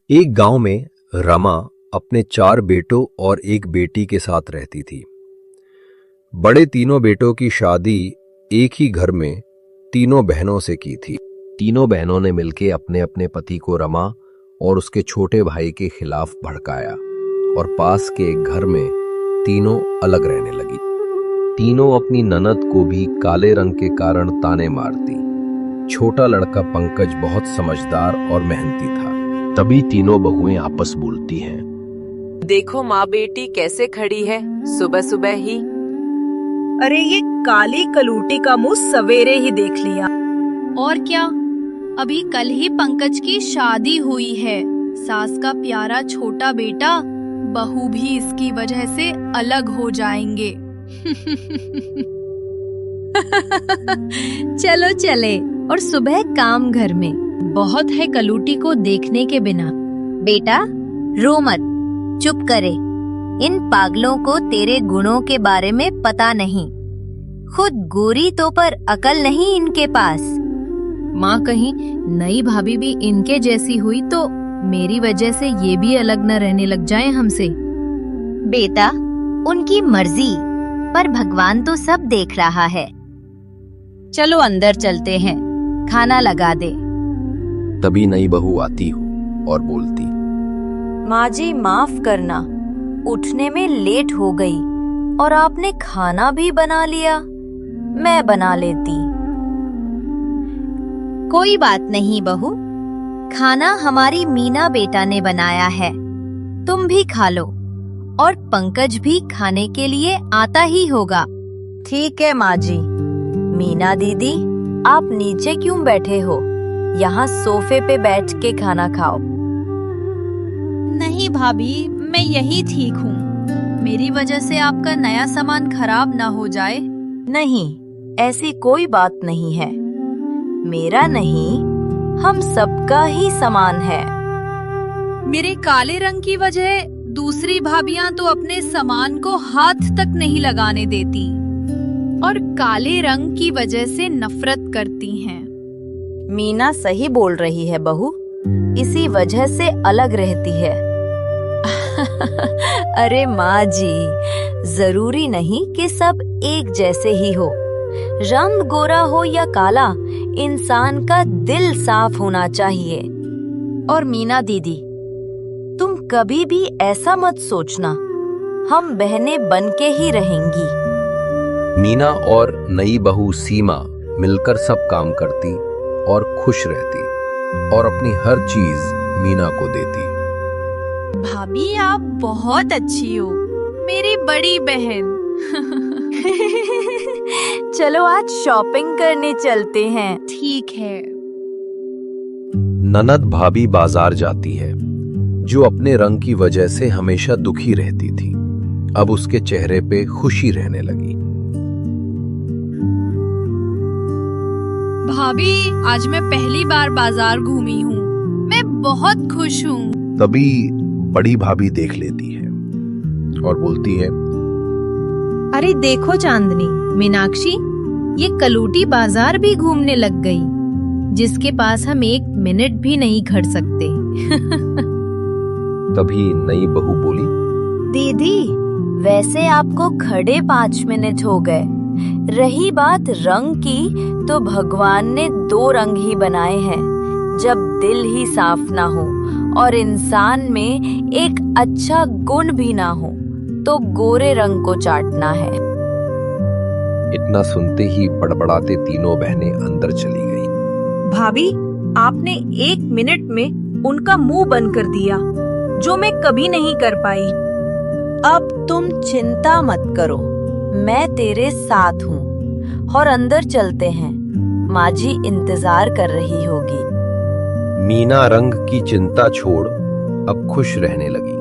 एक गांव में रमा अपने 4 बेटों और एक बेटी के साथ रहती थी। बड़े तीनों बेटों की शादी एक ही घर में तीनों बहनों से की थी। तीनों बहनों ने मिलकर अपने अपने पति को रमा और उसके छोटे भाई के खिलाफ भड़काया और पास के एक घर में तीनों अलग रहने लगी। तीनों अपनी ननद को भी काले रंग के कारण ताने मारती। छोटा लड़का पंकज बहुत समझदार और मेहनती था। तभी तीनों बहुएं आपस बोलती हैं, देखो माँ बेटी कैसे खड़ी है सुबह सुबह ही। अरे ये काली कलूटी का मुंह सवेरे ही देख लिया। और क्या, अभी कल ही पंकज की शादी हुई है। सास का प्यारा छोटा बेटा, बहू भी इसकी वजह से अलग हो जाएंगे। चलो चले और सुबह काम घर में। बहुत है कलूटी को देखने के बिना। बेटा रो मत, चुप करे। इन पागलों को तेरे गुणों के बारे में पता नहीं। खुद गोरी तो पर अकल नहीं इनके पास। माँ कहीं नई भाभी भी इनके जैसी हुई तो मेरी वजह से ये भी अलग न रहने लग जाएं हमसे। बेटा उनकी मर्जी, पर भगवान तो सब देख रहा है। चलो अंदर चलते हैं, खाना लगा दे। तभी नई बहू आती और बोलती, माँ जी माफ करना, उठने में लेट हो गई और आपने खाना भी बना लिया। मैं बना लेती। कोई बात नहीं बहू, खाना हमारी मीना बेटा ने बनाया है, तुम भी खा लो। और पंकज भी खाने के लिए आता ही होगा। ठीक है माँ जी। मीना दीदी, आप नीचे क्यों बैठे हो? यहाँ सोफे पे बैठ के खाना खाओ। नहीं भाभी, मैं यही ठीक हूँ। मेरी वजह से आपका नया सामान खराब ना हो जाए। नहीं, ऐसी कोई बात नहीं है। मेरा नहीं, हम सबका ही सामान है। मेरे काले रंग की वजह दूसरी भाभियां तो अपने सामान को हाथ तक नहीं लगाने देती और काले रंग की वजह से नफरत करती हैं। मीना सही बोल रही है बहू, इसी वजह से अलग रहती है। अरे माँ जी, जरूरी नहीं कि सब एक जैसे ही हो। रंग गोरा हो या काला, इंसान का दिल साफ होना चाहिए। और मीना दीदी, तुम कभी भी ऐसा मत सोचना, हम बहनें बन के ही रहेंगी। मीना और नई बहू सीमा मिलकर सब काम करती और खुश रहती और अपनी हर चीज मीना को देती। भाभी आप बहुत अच्छी हो, मेरी बड़ी बहन। चलो आज शॉपिंग करने चलते हैं। ठीक है। ननद भाभी बाजार जाती है, जो अपने रंग की वजह से हमेशा दुखी रहती थी। अब उसके चेहरे पे खुशी रहने लगी। भाभी, आज मैं पहली बार बाजार घूमी हूँ, मैं बहुत खुश हूँ। तभी बड़ी भाभी देख लेती है और बोलती है, अरे देखो चांदनी, मीनाक्षी, ये कलूटी बाजार भी घूमने लग गई, जिसके पास हम 1 मिनट भी नहीं खड़ सकते। तभी नई बहू बोली, दीदी, वैसे आपको खड़े 5 मिनट हो गए। रही बात रंग की, तो भगवान ने 2 रंग ही बनाए हैं। जब दिल ही साफ ना हो और इंसान में एक अच्छा गुण भी ना हो, तो गोरे रंग को चाटना है। इतना सुनते ही बड़बड़ाते तीनों बहनें अंदर चली गई। भाभी, आपने 1 मिनट में उनका मुंह बंद कर दिया, जो मैं कभी नहीं कर पाई। अब तुम चिंता मत करो, मैं तेरे साथ हूँ। और अंदर चलते हैं, माँ जी इंतजार कर रही होगी। मीना रंग की चिंता छोड़ अब खुश रहने लगी।